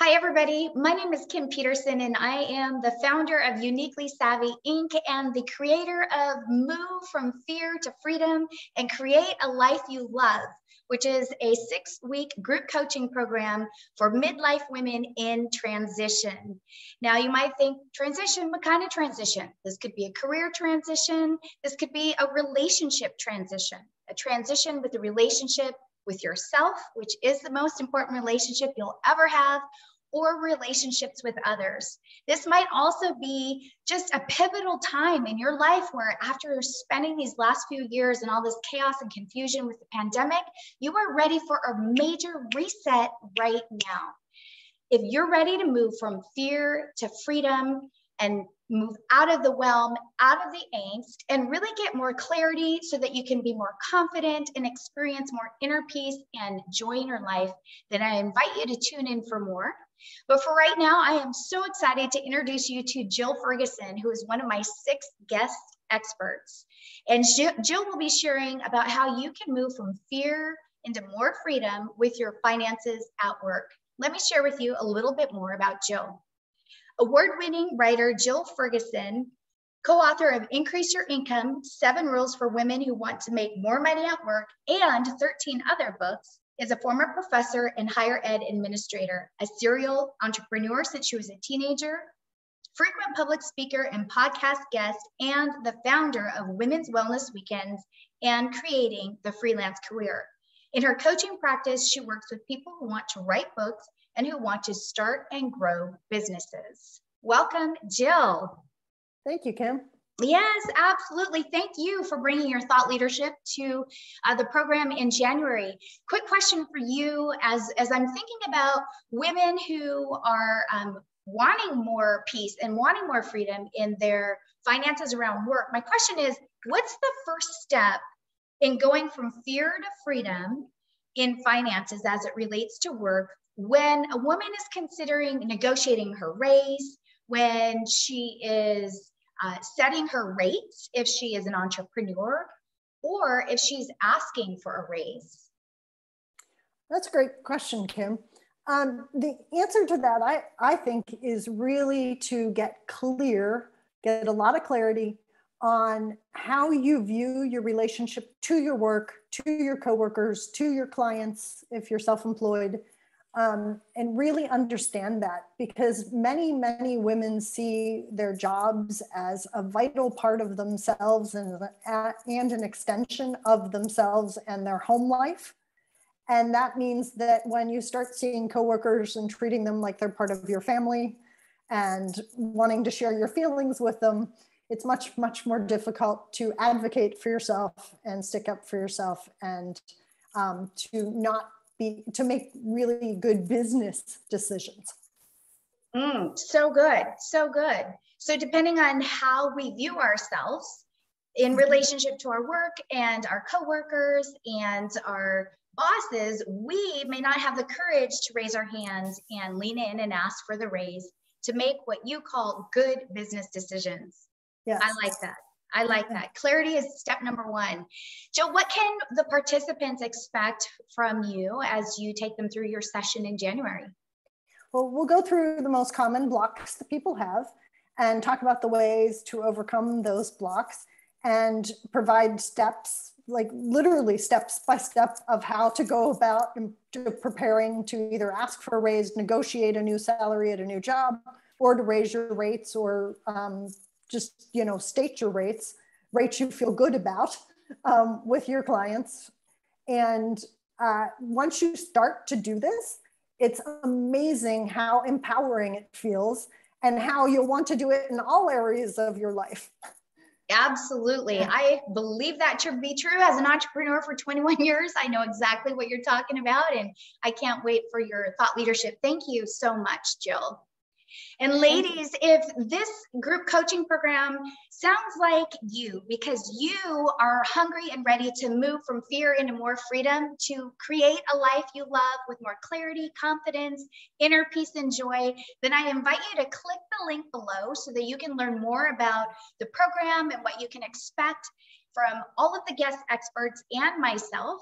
Hi, everybody. My name is Kim Peterson, and I am the founder of Uniquely Savvy Inc. and the creator of Move from Fear to Freedom and Create a Life You Love, which is a 6-week group coaching program for midlife women in transition. Now, you might think transition, what kind of transition? This could be a career transition. This could be a relationship transition, a transition with a relationship with yourself, which is the most important relationship you'll ever have, or relationships with others. This might also be just a pivotal time in your life where after spending these last few years and all this chaos and confusion with the pandemic, you are ready for a major reset right now. If you're ready to move from fear to freedom and move out of the whelm, out of the angst, and really get more clarity so that you can be more confident and experience more inner peace and joy in your life, then I invite you to tune in for more. But for right now, I am so excited to introduce you to Jill Ferguson, who is one of my 6 guest experts. And Jill will be sharing about how you can move from fear into more freedom with your finances at work. Let me share with you a little bit more about Jill. Award-winning writer Jill Ferguson, co-author of Increase Your Income, 7 Rules for Women Who Want to Make More Money at Work, and 13 other books, is a former professor and higher ed administrator, a serial entrepreneur since she was a teenager, frequent public speaker and podcast guest, and the founder of Women's Wellness Weekends and creating the freelance career. In her coaching practice, she works with people who want to write books and who want to start and grow businesses. Welcome, Jill. Thank you, Kim. Yes, absolutely. Thank you for bringing your thought leadership to the program in January. Quick question for you as I'm thinking about women who are wanting more peace and wanting more freedom in their finances around work. My question is, what's the first step in going from fear to freedom in finances as it relates to work when a woman is considering negotiating her raise, when she is setting her rates if she is an entrepreneur, or if she's asking for a raise? That's a great question, Kim. The answer to that, I think, is really to get a lot of clarity on how you view your relationship to your work, to your coworkers, to your clients, if you're self-employed, and really understand that, because many women see their jobs as a vital part of themselves and an extension of themselves and their home life. And that means that when you start seeing coworkers and treating them like they're part of your family and wanting to share your feelings with them, it's much more difficult to advocate for yourself and stick up for yourself and to make really good business decisions. So good, so good. So depending on how we view ourselves in relationship to our work and our coworkers and our bosses, we may not have the courage to raise our hands and lean in and ask for the raise to make what you call good business decisions. Yes. I like that. I like that. Clarity is step number 1. Jill, what can the participants expect from you as you take them through your session in January? Well, we'll go through the most common blocks that people have and talk about the ways to overcome those blocks and provide steps, like literally steps by step of how to go about preparing to either ask for a raise, negotiate a new salary at a new job, or to raise your rates, or just, state your rates you feel good about with your clients. And once you start to do this, it's amazing how empowering it feels and how you'll want to do it in all areas of your life. Absolutely. I believe that to be true. As an entrepreneur for 21 years, I know exactly what you're talking about, and I can't wait for your thought leadership. Thank you so much, Jill. And ladies, if this group coaching program sounds like you, because you are hungry and ready to move from fear into more freedom, to create a life you love with more clarity, confidence, inner peace, and joy, then I invite you to click the link below so that you can learn more about the program and what you can expect from all of the guest experts and myself.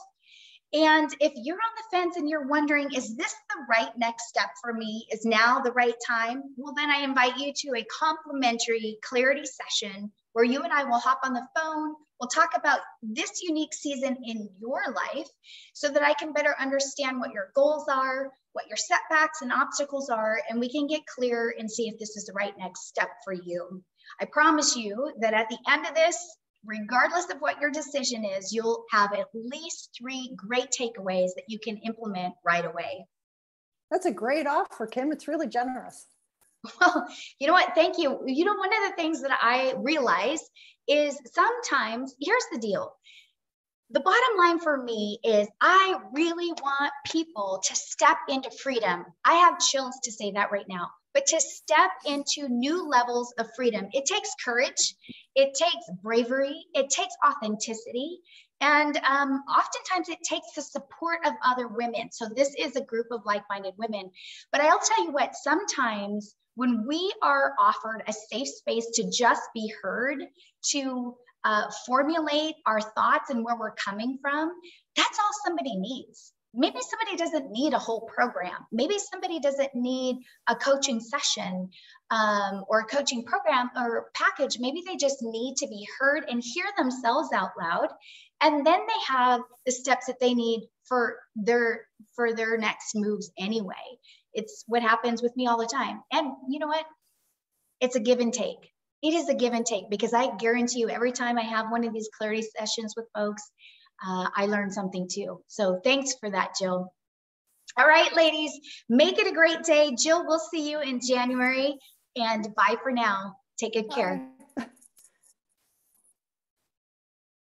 And if you're on the fence and you're wondering, is this the right next step for me? Is now the right time? Well, then I invite you to a complimentary clarity session where you and I will hop on the phone. We'll talk about this unique season in your life so that I can better understand what your goals are, what your setbacks and obstacles are, and we can get clear and see if this is the right next step for you. I promise you that at the end of this, regardless of what your decision is, you'll have at least 3 great takeaways that you can implement right away. That's a great offer, Kim. It's really generous. Well, you know what? Thank you. You know, one of the things that I realize is sometimes, here's the deal. The bottom line for me is I really want people to step into freedom. I have chills to say that right now, but to step into new levels of freedom. It takes courage. It takes bravery. It takes authenticity. And oftentimes it takes the support of other women. So this is a group of like-minded women. But I'll tell you what, sometimes when we are offered a safe space to just be heard, to formulate our thoughts and where we're coming from, that's all somebody needs. Maybe somebody doesn't need a whole program. Maybe somebody doesn't need a coaching session or a coaching program or package. Maybe they just need to be heard and hear themselves out loud. And then they have the steps that they need for their next moves anyway. It's what happens with me all the time. And you know what? It's a give and take. It is a give and take, because I guarantee you every time I have one of these clarity sessions with folks, I learn something too. So thanks for that, Jill. All right, ladies, make it a great day. Jill, we'll see you in January, and bye for now. Take good care. Bye.